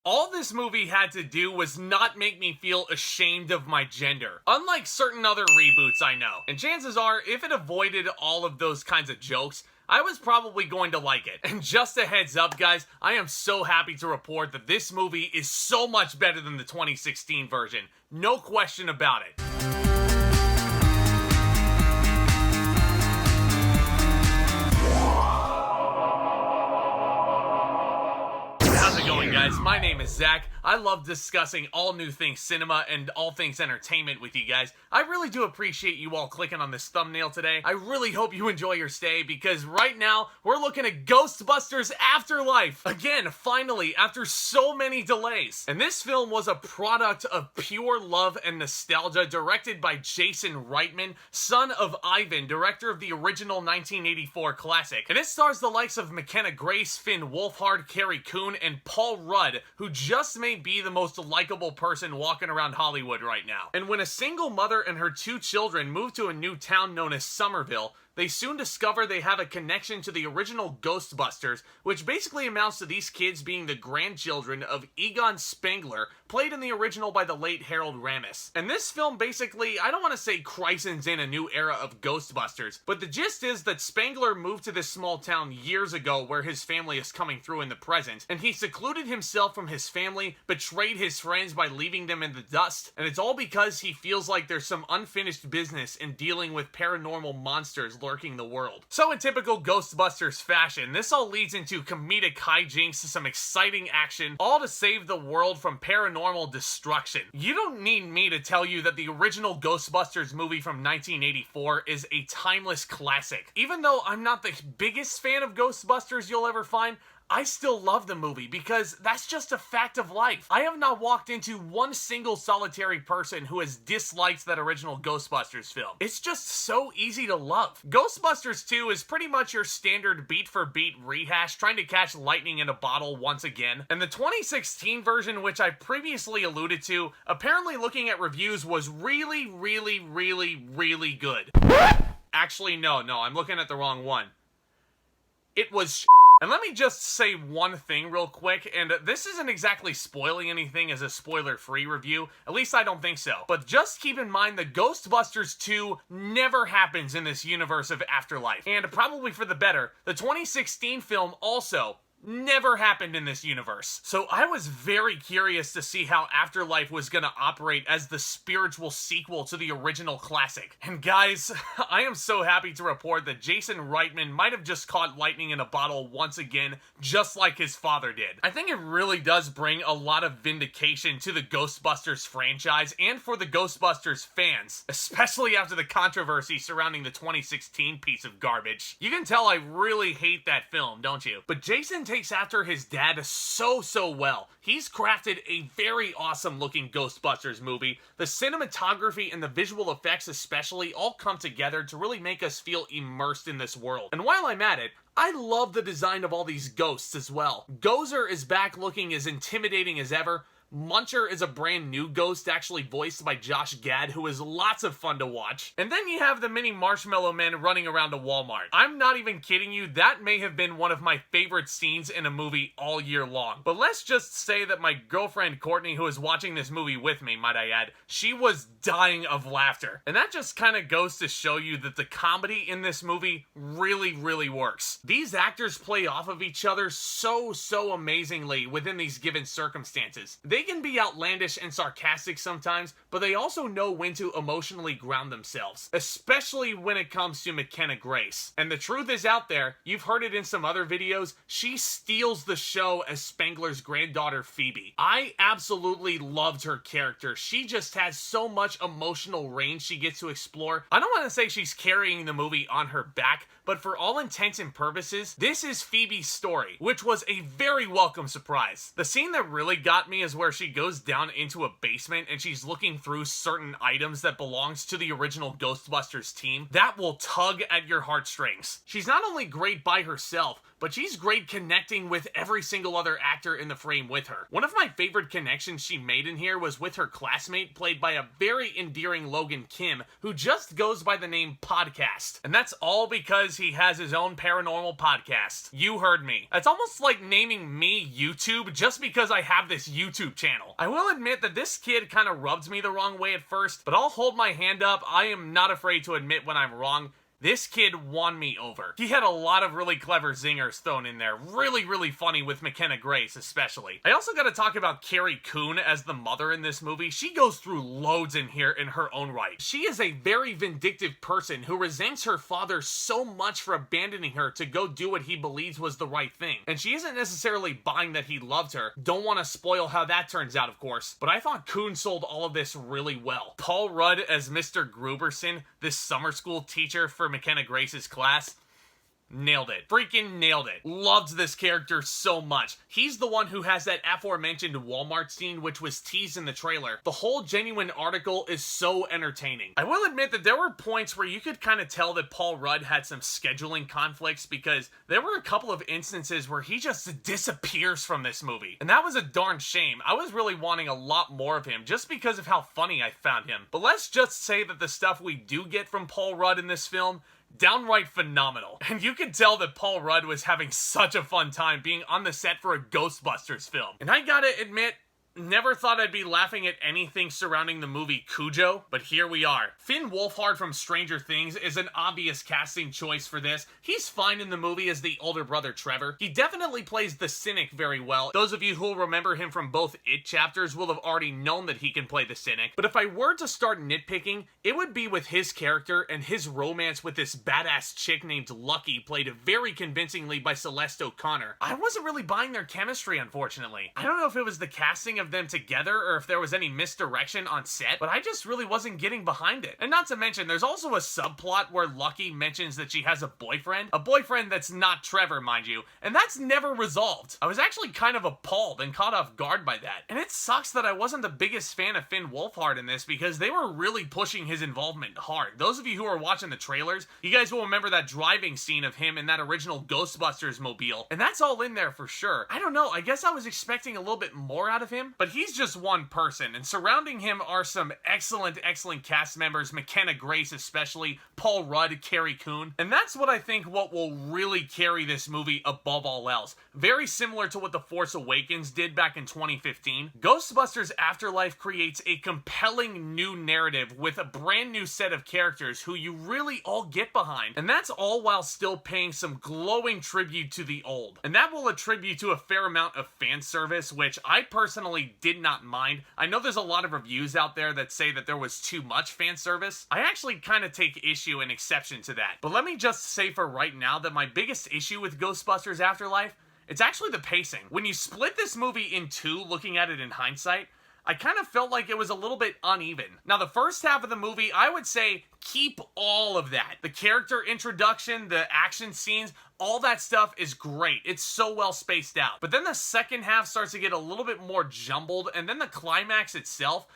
All this movie had to do was not make me feel ashamed of my gender, unlike certain other reboots I know. And chances are, if it avoided all of those kinds of jokes, I was probably going to like it. And just a heads up, guys, I am so happy to report that this movie is so much better than the 2016 version. No question about it. How's it going, guys? My name is Zack. I love discussing all new things cinema and all things entertainment with you guys. I really do appreciate you all clicking on this thumbnail today. I really hope you enjoy your stay because right now we're looking at Ghostbusters Afterlife. Again, finally, after so many delays. And this film was a product of pure love and nostalgia, directed by Jason Reitman, son of Ivan, director of the original 1984 classic. And it stars the likes of McKenna, Finn Wolfhard, Carrie, Coon, and Paul Rudd, who just may be the most likable person walking around Hollywood right now. And when a single mother and her two children move to a new town known as Somerville, they soon discover they have a connection to the original Ghostbusters, which basically amounts to these kids being the grandchildren of Egon Spengler, played in the original by the late Harold Ramis. And this film basically, I don't want to say christens in a new era of Ghostbusters, but the gist is that Spengler moved to this small town years ago where his family is coming through in the present, and he secluded himself from his family, betrayed his friends by leaving them in the dust, and it's all because he feels like there's some unfinished business in dealing with paranormal monsters lurking the world. So in typical Ghostbusters fashion, this all leads into comedic hijinks to some exciting action, all to save the world from paranormal destruction. You don't need me to tell you that the original Ghostbusters movie from 1984 is a timeless classic. Even though I'm not the biggest fan of Ghostbusters you'll ever find, I still love the movie because that's just a fact of life. I have not walked into one single solitary person who has disliked that original Ghostbusters film. It's just so easy to love. Ghostbusters 2 is pretty much your standard beat-for-beat rehash, trying to catch lightning in a bottle once again. And the 2016 version, which I previously alluded to, apparently looking at reviews was really good. Actually, no, I'm looking at the wrong one. It was And let me just say one thing real quick, and this isn't exactly spoiling anything as a spoiler-free review, at least I don't think so. But just keep in mind that Ghostbusters 2 never happens in this universe of Afterlife. And probably for the better, the 2016 film also never happened in this universe. So I was very curious to see how Afterlife was gonna operate as the spiritual sequel to the original classic. And guys, I am so happy to report that Jason Reitman might have just caught lightning in a bottle once again, just like his father did. I think it really does bring a lot of vindication to the Ghostbusters franchise and for the Ghostbusters fans, especially after the controversy surrounding the 2016 piece of garbage. You can tell I really hate that film, don't you? But Jason takes after his dad so well. He's crafted a very awesome looking Ghostbusters movie. The cinematography and the visual effects especially all come together to really make us feel immersed in this world. And while I'm at it, I love the design of all these ghosts as well. Gozer is back looking as intimidating as ever. Muncher is a brand new ghost, actually voiced by Josh Gad, who is lots of fun to watch. And then you have the mini marshmallow men running around a Walmart. I'm not even kidding you, that may have been one of my favorite scenes in a movie all year long. But let's just say that my girlfriend Courtney, who is watching this movie with me, might I add, she was dying of laughter. And that just kind of goes to show you that the comedy in this movie really works. These actors play off of each other so amazingly within these given circumstances. They can be outlandish and sarcastic sometimes, but they also know when to emotionally ground themselves, especially when it comes to McKenna Grace. And the truth is out there, you've heard it in some other videos, she steals the show as Spengler's granddaughter Phoebe. I absolutely loved her character. She just has so much emotional range she gets to explore. I don't want to say she's carrying the movie on her back, but for all intents and purposes, this is Phoebe's story, which was a very welcome surprise. The scene that really got me is where she goes down into a basement and she's looking through certain items that belongs to the original Ghostbusters team. That will tug at your heartstrings. She's not only great by herself, but she's great connecting with every single other actor in the frame with her. One of my favorite connections she made in here was with her classmate, played by a very endearing Logan Kim, who just goes by the name Podcast. And that's all because he has his own paranormal podcast. You heard me. It's almost like naming me YouTube just because I have this YouTube channel. I will admit that this kid kind of rubs me the wrong way at first, but I'll hold my hand up. I am not afraid to admit when I'm wrong. This kid won me over. He had a lot of really clever zingers thrown in there. Really funny with McKenna Grace, especially. I also gotta talk about Carrie Coon as the mother in this movie. She goes through loads in here in her own right. She is a very vindictive person who resents her father so much for abandoning her to go do what he believes was the right thing. And she isn't necessarily buying that he loved her. Don't want to spoil how that turns out, of course. But I thought Coon sold all of this really well. Paul Rudd as Mr. Gruberson, this summer school teacher for McKenna Grace's class, nailed it. Freaking nailed it. Loved this character so much. He's the one who has that aforementioned Walmart scene which was teased in the trailer. The whole genuine article is so entertaining. I will admit that there were points where you could kind of tell that Paul Rudd had some scheduling conflicts because there were a couple of instances where he just disappears from this movie. And that was a darn shame. I was really wanting a lot more of him just because of how funny I found him. But let's just say that the stuff we do get from Paul Rudd in this film, downright phenomenal. And you can tell that Paul Rudd was having such a fun time being on the set for a Ghostbusters film. And I gotta admit, never thought I'd be laughing at anything surrounding the movie Cujo, but here we are. Finn Wolfhard from Stranger Things is an obvious casting choice for this. He's fine in the movie as the older brother Trevor. He definitely plays the cynic very well. Those of you who will remember him from both It chapters will have already known that he can play the cynic. But if I were to start nitpicking, it would be with his character and his romance with this badass chick named Lucky, played very convincingly by Celeste O'Connor. I wasn't really buying their chemistry, unfortunately. I don't know if it was the casting of them together or if there was any misdirection on set, but I just really wasn't getting behind it. And not to mention, there's also a subplot where Lucky mentions that she has a boyfriend that's not Trevor, mind you, and that's never resolved. I was actually kind of appalled and caught off guard by that. And it sucks that I wasn't the biggest fan of Finn Wolfhard in this because they were really pushing his involvement hard. Those of you who are watching the trailers, you guys will remember that driving scene of him in that original Ghostbusters mobile, and that's all in there for sure. I don't know, I guess I was expecting a little bit more out of him, but he's just one person, and surrounding him are some excellent cast members, McKenna Grace especially, Paul Rudd, Carrie Coon, and that's what I think what will really carry this movie above all else. Very similar to what The Force Awakens did back in 2015, Ghostbusters Afterlife creates a compelling new narrative with a brand new set of characters who you really all get behind, and that's all while still paying some glowing tribute to the old. And that will attribute to a fair amount of fan service, which I personally did not mind. I know there's a lot of reviews out there that say that there was too much fan service. I actually kind of take issue and exception to that. But let me just say for right now that my biggest issue with Ghostbusters Afterlife, it's actually the pacing. When you split this movie in two, looking at it in hindsight, I kind of felt like it was a little bit uneven. Now, the first half of the movie, I would say keep all of that. The character introduction, the action scenes, all that stuff is great. It's so well spaced out. But then the second half starts to get a little bit more jumbled, and then the climax itself,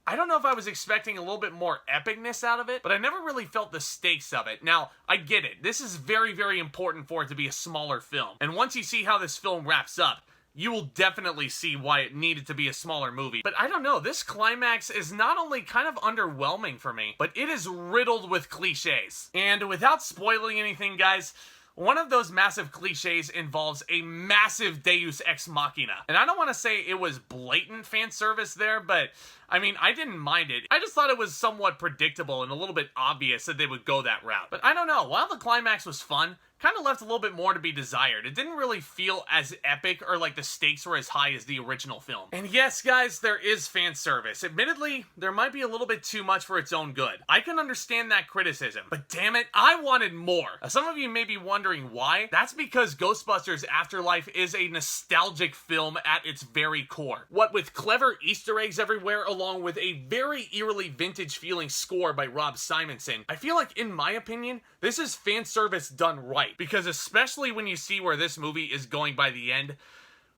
I don't know if I was expecting a little bit more epicness out of it, but I never really felt the stakes of it. Now, I get it. This is very important for it to be a smaller film. And once you see how this film wraps up, you will definitely see why it needed to be a smaller movie. But I don't know, this climax is not only kind of underwhelming for me, but it is riddled with cliches. And without spoiling anything, guys, one of those massive cliches involves a massive deus ex machina. And I don't want to say it was blatant fan service there, but I mean, I didn't mind it. I just thought it was somewhat predictable and a little bit obvious that they would go that route. But I don't know, while the climax was fun, kind of left a little bit more to be desired. It didn't really feel as epic or like the stakes were as high as the original film. And yes, guys, there is fan service. Admittedly, there might be a little bit too much for its own good. I can understand that criticism, but damn it, I wanted more. Some of you may be wondering why. That's because Ghostbusters Afterlife is a nostalgic film at its very core. What with clever Easter eggs everywhere, along with a very eerily vintage feeling score by Rob Simonson, I feel like, in my opinion, this is fan service done right. Because especially when you see where this movie is going by the end,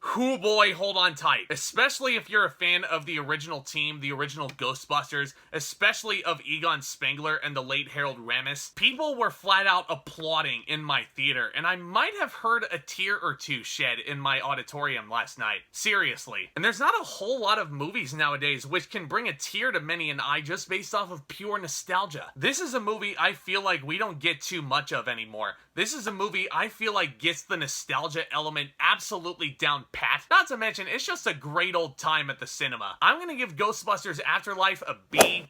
Hoo boy, hold on tight. Especially if you're a fan of the original team, the original Ghostbusters, especially of Egon Spengler and the late Harold Ramis. People were flat out applauding in my theater, and I might have heard a tear or two shed in my auditorium last night. Seriously. And there's not a whole lot of movies nowadays which can bring a tear to many an eye just based off of pure nostalgia. This is a movie I feel like we don't get too much of anymore. This is a movie I feel like gets the nostalgia element absolutely down pat. Not to mention, it's just a great old time at the cinema. I'm gonna give Ghostbusters Afterlife a B+.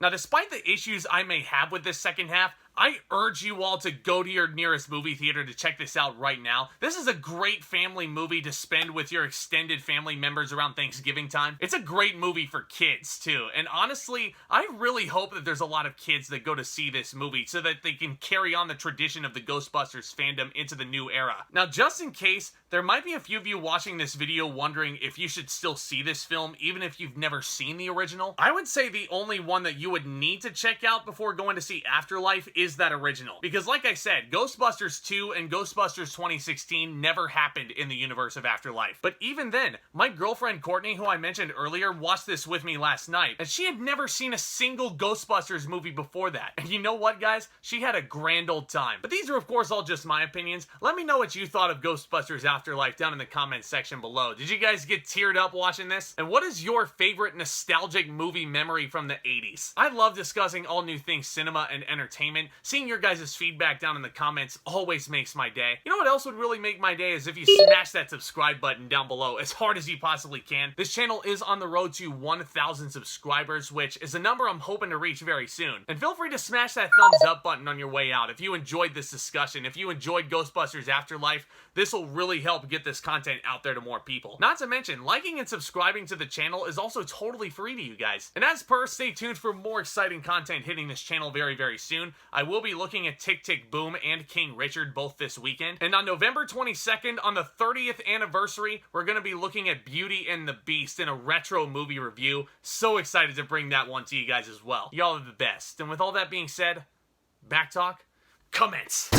Now, despite the issues I may have with this second half, I urge you all to go to your nearest movie theater to check this out right now. This is a great family movie to spend with your extended family members around Thanksgiving time. It's a great movie for kids, too. And honestly, I really hope that there's a lot of kids that go to see this movie so that they can carry on the tradition of the Ghostbusters fandom into the new era. Now, just in case, there might be a few of you watching this video wondering if you should still see this film even if you've never seen the original. I would say the only one that you would need to check out before going to see Afterlife is that original. Because like I said, Ghostbusters 2 and Ghostbusters 2016 never happened in the universe of Afterlife. But even then, my girlfriend Courtney, who I mentioned earlier, watched this with me last night, and she had never seen a single Ghostbusters movie before that. And you know what, guys? She had a grand old time. But these are, of course, all just my opinions. Let me know what you thought of Ghostbusters Afterlife down in the comments section below. Did you guys get teared up watching this? And what is your favorite nostalgic movie memory from the 80s? I love discussing all new things cinema and entertainment. Seeing your guys' feedback down in the comments always makes my day. You know what else would really make my day is if you smash that subscribe button down below as hard as you possibly can. This channel is on the road to 1,000 subscribers, which is a number I'm hoping to reach very soon. And feel free to smash that thumbs up button on your way out if you enjoyed this discussion. If you enjoyed Ghostbusters Afterlife, this will really help get this content out there to more people. Not to mention, liking and subscribing to the channel is also totally free to you guys. And as per, stay tuned for more exciting content hitting this channel very, very soon. I will be looking at Tick Tick Boom and King Richard both this weekend. And on November 22nd, on the 30th anniversary, we're going to be looking at Beauty and the Beast in a retro movie review. So excited to bring that one to you guys as well. Y'all are the best. And with all that being said, back talk, commence.